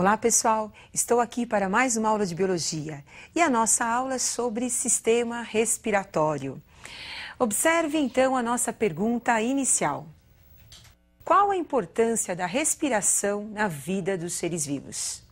Olá pessoal, estou aqui para mais uma aula de biologia e a nossa aula é sobre sistema respiratório. Observe então a nossa pergunta inicial. Qual a importância da respiração na vida dos seres vivos?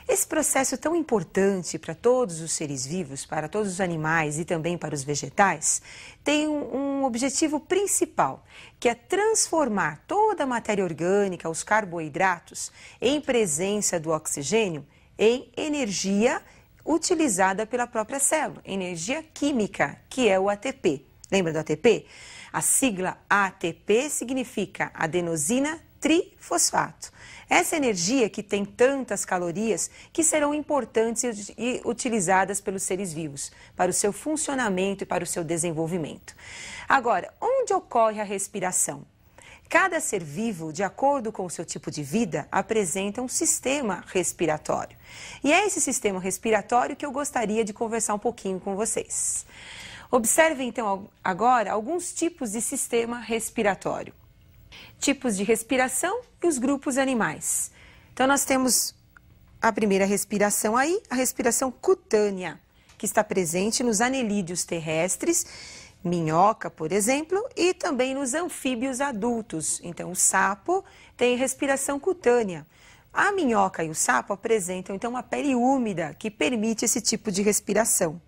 Esse processo tão importante para todos os seres vivos, para todos os animais e também para os vegetais, tem um objetivo principal, que é transformar toda a matéria orgânica, os carboidratos, em presença do oxigênio, em energia utilizada pela própria célula, energia química, que é o ATP. Lembra do ATP? A sigla ATP significa adenosina trifosfato. Essa energia que tem tantas calorias que serão importantes e utilizadas pelos seres vivos para o seu funcionamento e para o seu desenvolvimento. Agora, onde ocorre a respiração? Cada ser vivo, de acordo com o seu tipo de vida, apresenta um sistema respiratório. E é esse sistema respiratório que eu gostaria de conversar um pouquinho com vocês. Observe então agora alguns tipos de sistema respiratório. Tipos de respiração e os grupos animais. Então, nós temos a primeira respiração aí, a respiração cutânea, que está presente nos anelídeos terrestres, minhoca, por exemplo, e também nos anfíbios adultos. Então, o sapo tem respiração cutânea. A minhoca e o sapo apresentam, então, uma pele úmida que permite esse tipo de respiração.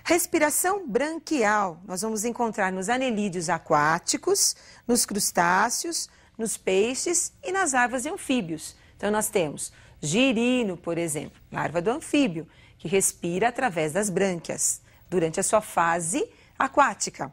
Respiração branquial, nós vamos encontrar nos anelídeos aquáticos, nos crustáceos, nos peixes e nas larvas de anfíbios. Então, nós temos girino, por exemplo, larva do anfíbio, que respira através das brânquias, durante a sua fase aquática.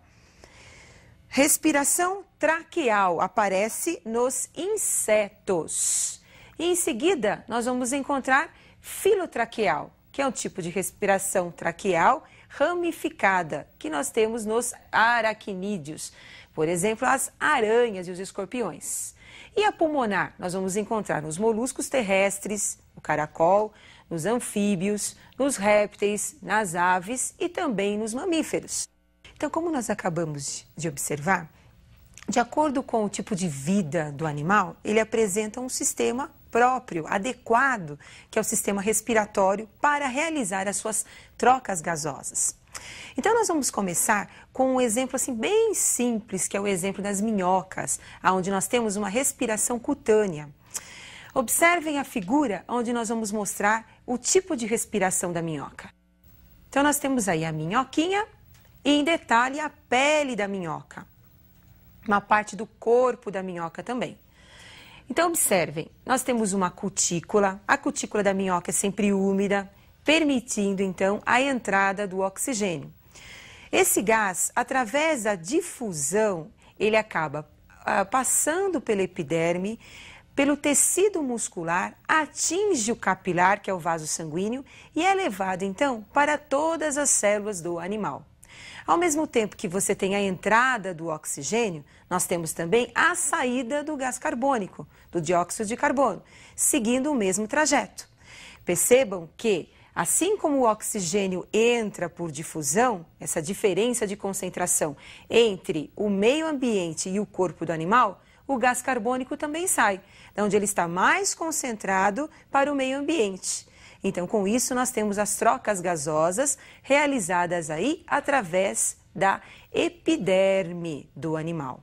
Respiração traqueal aparece nos insetos. E em seguida, nós vamos encontrar filotraqueal, que é um tipo de respiração traqueal ramificada que nós temos nos aracnídeos, por exemplo, as aranhas e os escorpiões. E a pulmonar, nós vamos encontrar nos moluscos terrestres, no caracol, nos anfíbios, nos répteis, nas aves e também nos mamíferos. Então, como nós acabamos de observar, de acordo com o tipo de vida do animal, ele apresenta um sistema próprio, adequado, que é o sistema respiratório para realizar as suas trocas gasosas. Então, nós vamos começar com um exemplo assim bem simples, que é o exemplo das minhocas, onde nós temos uma respiração cutânea. Observem a figura onde nós vamos mostrar o tipo de respiração da minhoca. Então, nós temos aí a minhoquinha e, em detalhe, a pele da minhoca. Uma parte do corpo da minhoca também. Então, observem, nós temos uma cutícula, a cutícula da minhoca é sempre úmida, permitindo, então, a entrada do oxigênio. Esse gás, através da difusão, ele acaba passando pela epiderme, pelo tecido muscular, atinge o capilar, que é o vaso sanguíneo, e é levado, então, para todas as células do animal. Ao mesmo tempo que você tem a entrada do oxigênio, nós temos também a saída do gás carbônico, do dióxido de carbono, seguindo o mesmo trajeto. Percebam que, assim como o oxigênio entra por difusão, essa diferença de concentração entre o meio ambiente e o corpo do animal, o gás carbônico também sai, de onde ele está mais concentrado para o meio ambiente. Então, com isso, nós temos as trocas gasosas realizadas aí através da epiderme do animal.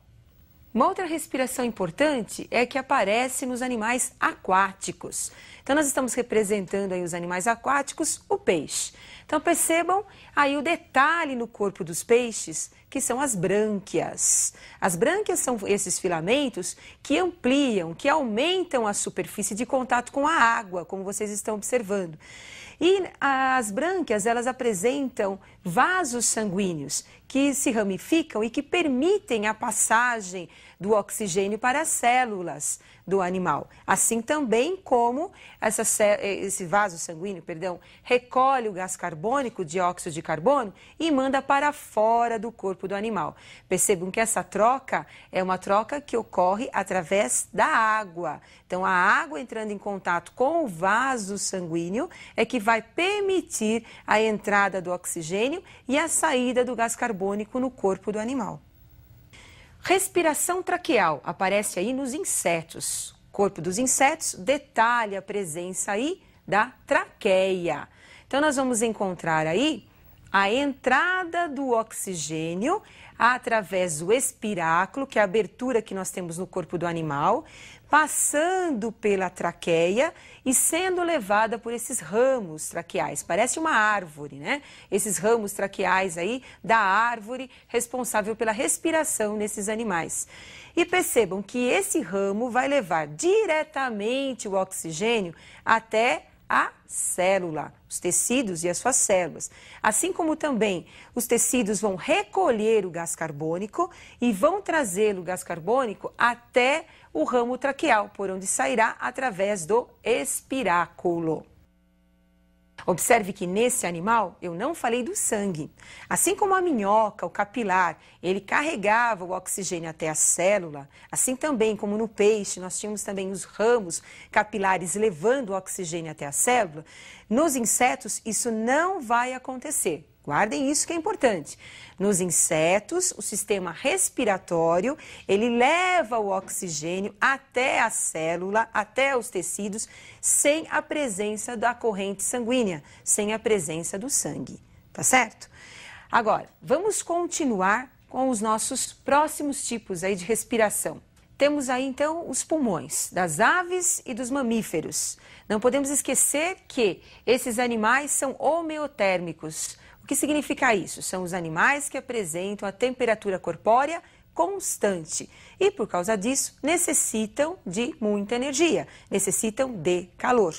Uma outra respiração importante é que aparece nos animais aquáticos. Então, nós estamos representando aí os animais aquáticos, o peixe. Então, percebam aí o detalhe no corpo dos peixes, que são as brânquias. As brânquias são esses filamentos que ampliam, que aumentam a superfície de contato com a água, como vocês estão observando. E as brânquias, elas apresentam vasos sanguíneos que se ramificam e que permitem a passagem do oxigênio para as células do animal. Assim também como esse vaso sanguíneo, recolhe o gás carbônico, o dióxido de carbono, e manda para fora do corpo do animal. Percebam que essa troca é uma troca que ocorre através da água. Então, a água entrando em contato com o vaso sanguíneo é que vai permitir a entrada do oxigênio e a saída do gás carbônico no corpo do animal. Respiração traqueal aparece aí nos insetos. corpo dos insetos, detalhe a presença aí da traqueia. Então, nós vamos encontrar aí a entrada do oxigênio através do espiráculo, que é a abertura que nós temos no corpo do animal, passando pela traqueia e sendo levada por esses ramos traqueais. Parece uma árvore, né? Esses ramos traqueais aí da árvore responsável pela respiração nesses animais. E percebam que esse ramo vai levar diretamente o oxigênio até a célula, os tecidos e as suas células. Assim como também os tecidos vão recolher o gás carbônico e vão trazer o gás carbônico até o ramo traqueal, por onde sairá através do espiráculo. Observe que nesse animal eu não falei do sangue. Assim como a minhoca, o capilar, ele carregava o oxigênio até a célula, assim também como no peixe nós tínhamos também os ramos capilares levando o oxigênio até a célula, nos insetos isso não vai acontecer. Guardem isso que é importante. Nos insetos, o sistema respiratório, ele leva o oxigênio até a célula, até os tecidos, sem a presença da corrente sanguínea, sem a presença do sangue, tá certo? Agora, vamos continuar com os nossos próximos tipos aí de respiração. Temos aí, então, os pulmões das aves e dos mamíferos. Não podemos esquecer que esses animais são homeotérmicos. O que significa isso? São os animais que apresentam a temperatura corpórea constante e, por causa disso, necessitam de muita energia, necessitam de calor.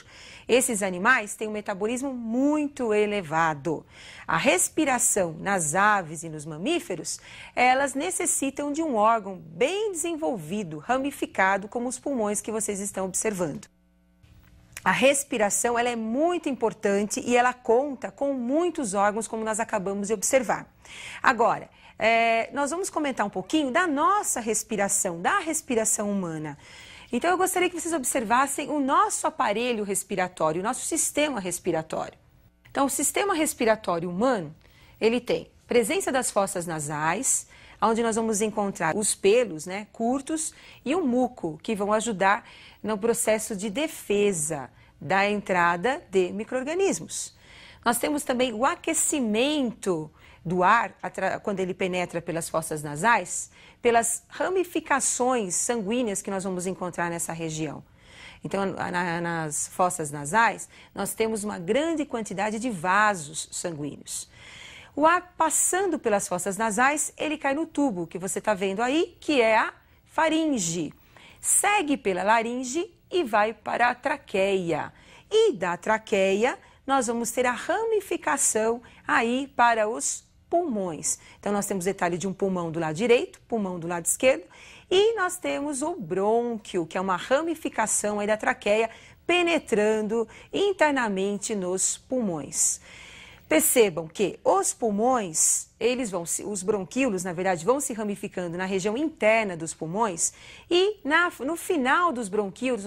Esses animais têm um metabolismo muito elevado. A respiração nas aves e nos mamíferos, elas necessitam de um órgão bem desenvolvido, ramificado, como os pulmões que vocês estão observando. A respiração ela é muito importante e ela conta com muitos órgãos, como nós acabamos de observar. Agora, nós vamos comentar um pouquinho da nossa respiração, da respiração humana. Então, eu gostaria que vocês observassem o nosso aparelho respiratório, o nosso sistema respiratório. Então, o sistema respiratório humano, ele tem presença das fossas nasais, onde nós vamos encontrar os pelos, né, curtos, e o muco, que vão ajudar no processo de defesa da entrada de micro-organismos. Nós temos também o aquecimento do ar, quando ele penetra pelas fossas nasais, pelas ramificações sanguíneas que nós vamos encontrar nessa região. Então, nas fossas nasais, nós temos uma grande quantidade de vasos sanguíneos. O ar passando pelas fossas nasais, ele cai no tubo que você está vendo aí, que é a faringe. Segue pela laringe e vai para a traqueia. E da traqueia, nós vamos ter a ramificação aí para os pulmões. Então, nós temos detalhe de um pulmão do lado direito, pulmão do lado esquerdo, e nós temos o brônquio, que é uma ramificação aí da traqueia, penetrando internamente nos pulmões. Percebam que os pulmões, os bronquíolos, na verdade, vão se ramificando na região interna dos pulmões e no final dos bronquíolos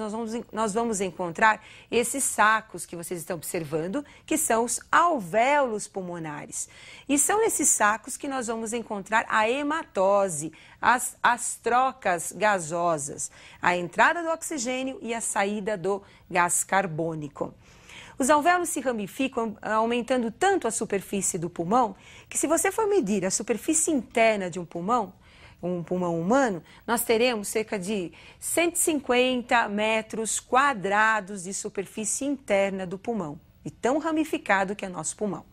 nós vamos encontrar esses sacos que vocês estão observando, que são os alvéolos pulmonares. E são nesses sacos que nós vamos encontrar a hematose, as trocas gasosas, a entrada do oxigênio e a saída do gás carbônico. Os alvéolos se ramificam aumentando tanto a superfície do pulmão, que se você for medir a superfície interna de um pulmão humano, nós teremos cerca de 150 metros quadrados de superfície interna do pulmão, e tão ramificado que é nosso pulmão.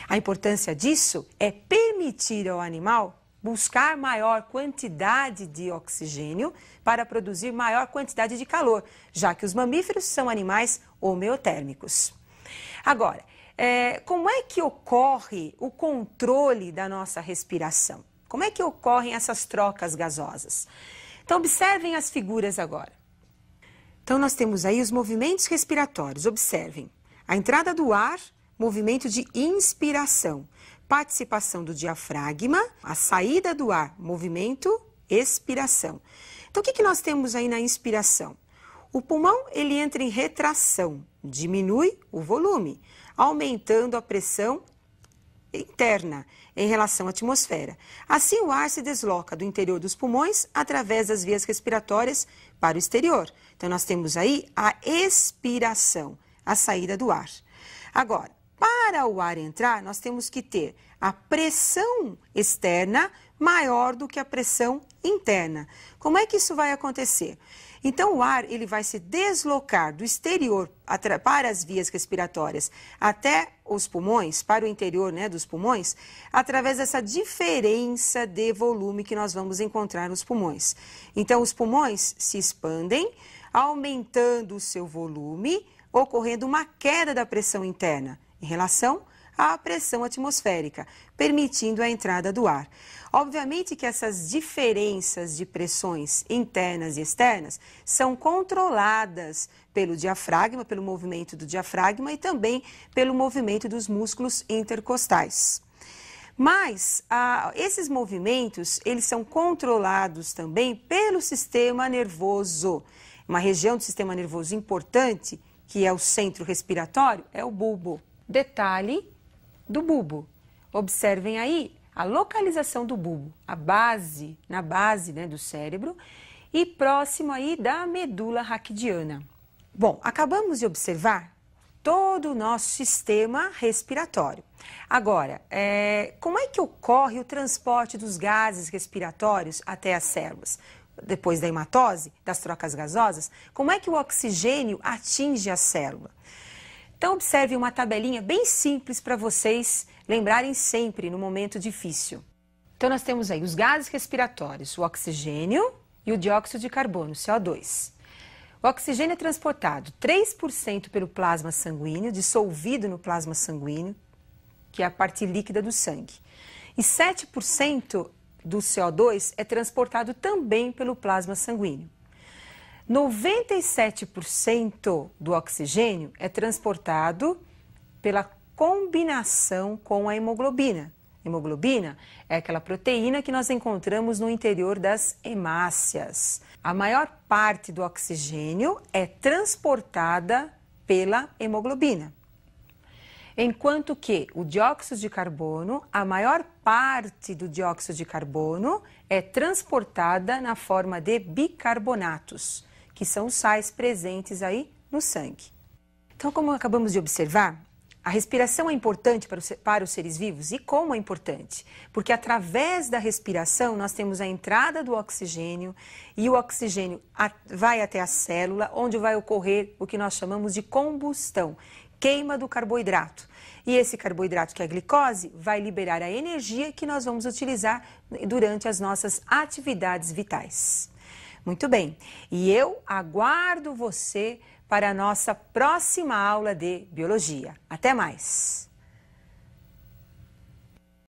A importância disso é permitir ao animal buscar maior quantidade de oxigênio para produzir maior quantidade de calor, já que os mamíferos são animais homeotérmicos. Agora, como é que ocorre o controle da nossa respiração? Como é que ocorrem essas trocas gasosas? Então, observem as figuras agora. Então, nós temos aí os movimentos respiratórios. Observem. A entrada do ar, movimento de inspiração. Participação do diafragma, a saída do ar, movimento, expiração. Então, o que nós temos aí na inspiração? O pulmão, ele entra em retração, diminui o volume, aumentando a pressão interna em relação à atmosfera. Assim, o ar se desloca do interior dos pulmões através das vias respiratórias para o exterior. Então, nós temos aí a expiração, a saída do ar. Agora, para o ar entrar, nós temos que ter a pressão externa maior do que a pressão interna. Como é que isso vai acontecer? Então, o ar ele vai se deslocar do exterior para as vias respiratórias até os pulmões, para o interior, né, dos pulmões, através dessa diferença de volume que nós vamos encontrar nos pulmões. Então, os pulmões se expandem, aumentando o seu volume, ocorrendo uma queda da pressão interna em relação à pressão atmosférica, permitindo a entrada do ar. Obviamente que essas diferenças de pressões internas e externas são controladas pelo diafragma, pelo movimento do diafragma e também pelo movimento dos músculos intercostais. Mas esses movimentos, eles são controlados também pelo sistema nervoso. Uma região do sistema nervoso importante, que é o centro respiratório, é o bulbo. Detalhe do bulbo. Observem aí a localização do bulbo, na base, né, do cérebro e próximo aí da medula raquidiana. Bom, acabamos de observar todo o nosso sistema respiratório. Agora, como é que ocorre o transporte dos gases respiratórios até as células? Depois da hematose, das trocas gasosas, como é que o oxigênio atinge a célula? Então, observe uma tabelinha bem simples para vocês lembrarem sempre no momento difícil. Então, nós temos aí os gases respiratórios, o oxigênio e o dióxido de carbono, CO2. O oxigênio é transportado 3% pelo plasma sanguíneo, dissolvido no plasma sanguíneo, que é a parte líquida do sangue. E 7% do CO2 é transportado também pelo plasma sanguíneo. 97% do oxigênio é transportado pela combinação com a hemoglobina. Hemoglobina é aquela proteína que nós encontramos no interior das hemácias. A maior parte do oxigênio é transportada pela hemoglobina. Enquanto que o dióxido de carbono, a maior parte do dióxido de carbono é transportada na forma de bicarbonatos, que são sais presentes aí no sangue. Então, como acabamos de observar, a respiração é importante para os seres vivos. E como é importante? Porque através da respiração nós temos a entrada do oxigênio e o oxigênio vai até a célula, onde vai ocorrer o que nós chamamos de combustão, queima do carboidrato. E esse carboidrato, que é a glicose, vai liberar a energia que nós vamos utilizar durante as nossas atividades vitais. Muito bem, e eu aguardo você para a nossa próxima aula de Biologia. Até mais!